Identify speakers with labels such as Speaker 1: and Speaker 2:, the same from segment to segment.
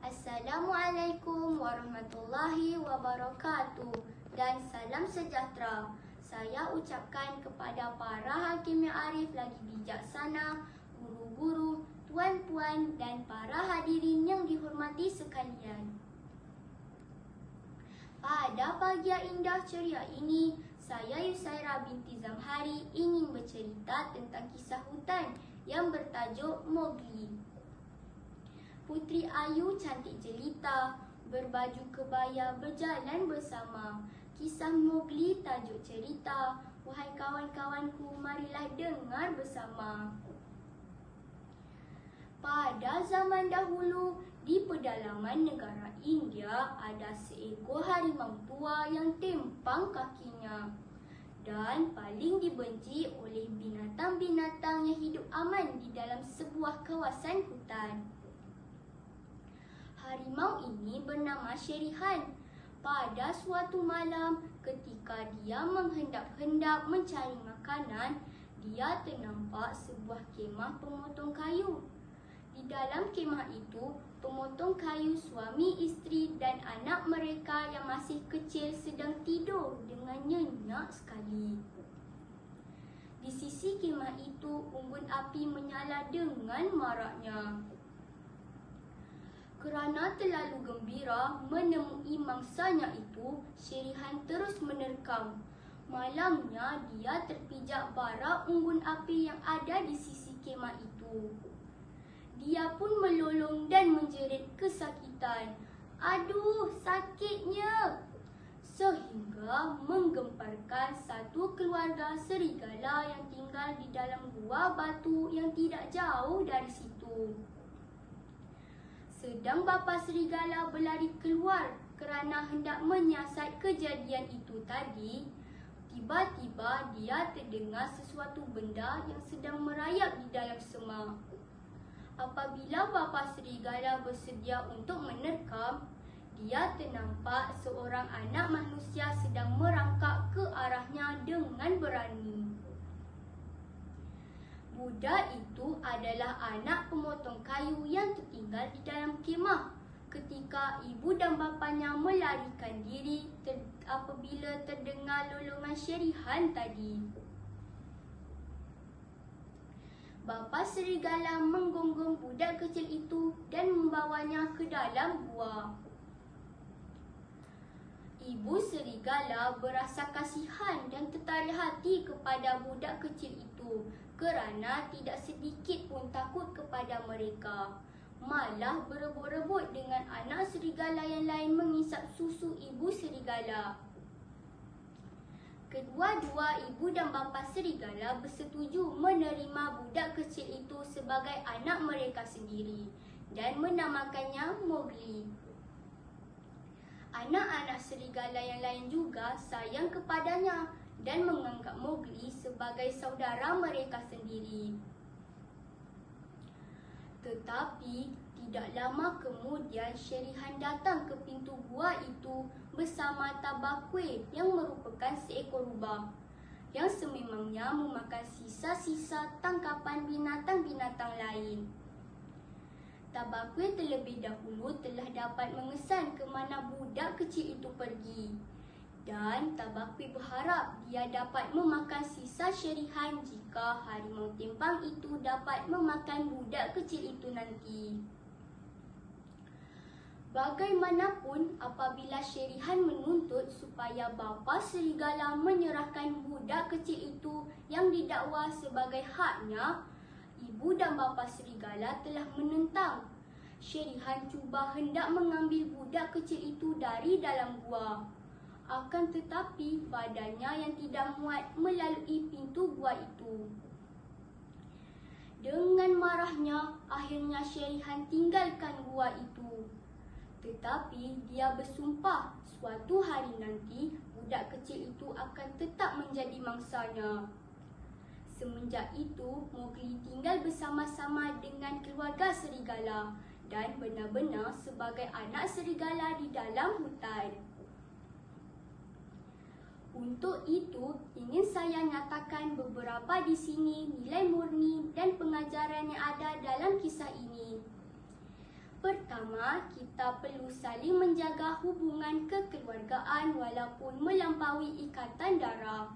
Speaker 1: Assalamualaikum warahmatullahi wabarakatuh dan salam sejahtera. Saya ucapkan kepada para hakim yang arif lagi bijaksana, guru-guru, tuan-puan dan para hadirin yang dihormati sekalian. Pada pagi yang indah ceria ini, saya Yusaira binti Zamhari ingin bercerita tentang kisah hutan yang bertajuk Mowgli. Putri Ayu cantik jelita, berbaju kebaya berjalan bersama. Kisah Mowgli tajuk cerita, wahai kawan-kawanku marilah dengar bersama. Pada zaman dahulu, di pedalaman negara India ada seekor harimau tua yang tempang kakinya dan paling dibenci oleh binatang-binatang yang hidup aman di dalam sebuah kawasan hutan. Harimau ini bernama Sherihan. Pada suatu malam, ketika dia menghendap-hendap mencari makanan, dia ternampak sebuah kemah pemotong kayu. Di dalam kemah itu, pemotong kayu suami isteri dan anak mereka yang masih kecil sedang tidur dengan nyenyak sekali. Di sisi kemah itu, unggun api menyala dengan maraknya. Kerana terlalu gembira menemui mangsanya itu, Sherihan terus menerkam. Malamnya, dia terpijak bara unggun api yang ada di sisi kemah itu. Dia pun melolong dan menjerit kesakitan. "Aduh, sakitnya!" Sehingga menggemparkan satu keluarga serigala yang tinggal di dalam gua batu yang tidak jauh dari situ. Sedang bapa serigala berlari keluar kerana hendak menyiasat kejadian itu tadi, tiba-tiba dia terdengar sesuatu benda yang sedang merayap di dalam semak. Apabila bapa serigala bersedia untuk menerkam, dia ternampak seorang anak manusia sedang merangkak ke arahnya dengan berani. Budak itu adalah anak pemotong kayu yang tertinggal di dalam kemah ketika ibu dan bapanya melarikan diri apabila terdengar lolongan Sherihan tadi. Bapa serigala menggonggong budak kecil itu dan membawanya ke dalam gua. Ibu serigala berasa kasihan dan tertarik hati kepada budak kecil itu kerana tidak sedikit pun takut kepada mereka. Malah berebut-rebut dengan anak serigala yang lain mengisap susu ibu serigala. Kedua-dua ibu dan bapa serigala bersetuju menerima budak kecil itu sebagai anak mereka sendiri dan menamakannya Mowgli. Anak-anak serigala yang lain juga sayang kepadanya dan menganggap Mowgli sebagai saudara mereka sendiri. Tetapi tidak lama kemudian Sherihan datang ke pintu gua itu bersama Tabaqui yang merupakan seekor rubah yang sememangnya memakan sisa-sisa tangkapan binatang-binatang lain. Tabaqui terlebih dahulu telah dapat mengesan ke mana budak kecil itu pergi. Dan Tabaqui berharap dia dapat memakan sisa Sherihan jika harimau tempang itu dapat memakan budak kecil itu nanti. Bagaimanapun, apabila Sherihan menuntut supaya bapa serigala menyerahkan budak kecil itu yang didakwa sebagai haknya, ibu dan bapa serigala telah menentang. Sherihan cuba hendak mengambil budak kecil itu dari dalam gua. Akan tetapi badannya yang tidak muat melalui pintu gua itu. Dengan marahnya, akhirnya Sherihan tinggalkan gua itu. Tetapi dia bersumpah suatu hari nanti budak kecil itu akan tetap menjadi mangsanya. Semenjak itu, Mowgli tinggal bersama-sama dengan keluarga serigala dan benar-benar sebagai anak serigala di dalam hutan. Untuk itu, ingin saya nyatakan beberapa di sini nilai murni dan pengajaran yang ada dalam kisah ini. Pertama, kita perlu saling menjaga hubungan kekeluargaan walaupun melampaui ikatan darah.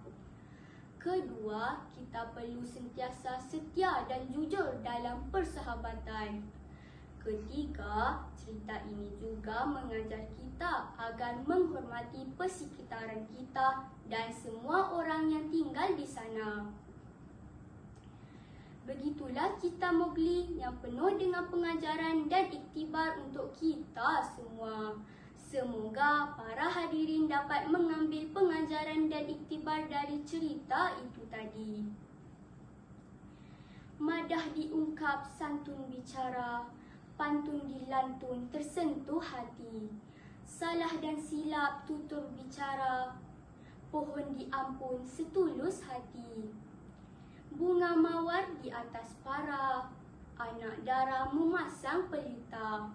Speaker 1: Kedua, kita perlu sentiasa setia dan jujur dalam persahabatan. Ketiga, cerita ini juga mengajar kita agar menghormati persekitaran kita dan semua orang yang tinggal di sana. Begitulah kisah Mowgli yang penuh dengan pengajaran dan iktibar untuk kita semua. Semoga para hadirin dapat mengambil pengajaran dan iktibar dari cerita itu tadi. Madah diungkap, santun bicara, pantun dilantun, tersentuh hati. Salah dan silap tutur bicara, pohon diampun, setulus hati. Bunga mawar di atas para, anak dara memasang pelita.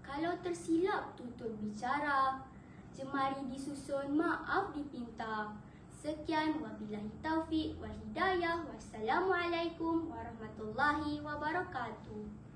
Speaker 1: Kalau tersilap tutur bicara, jemari disusun, maaf dipinta. Sekian, wabillahi taufiq wal hidayah. Wassalamualaikum warahmatullahi wabarakatuh.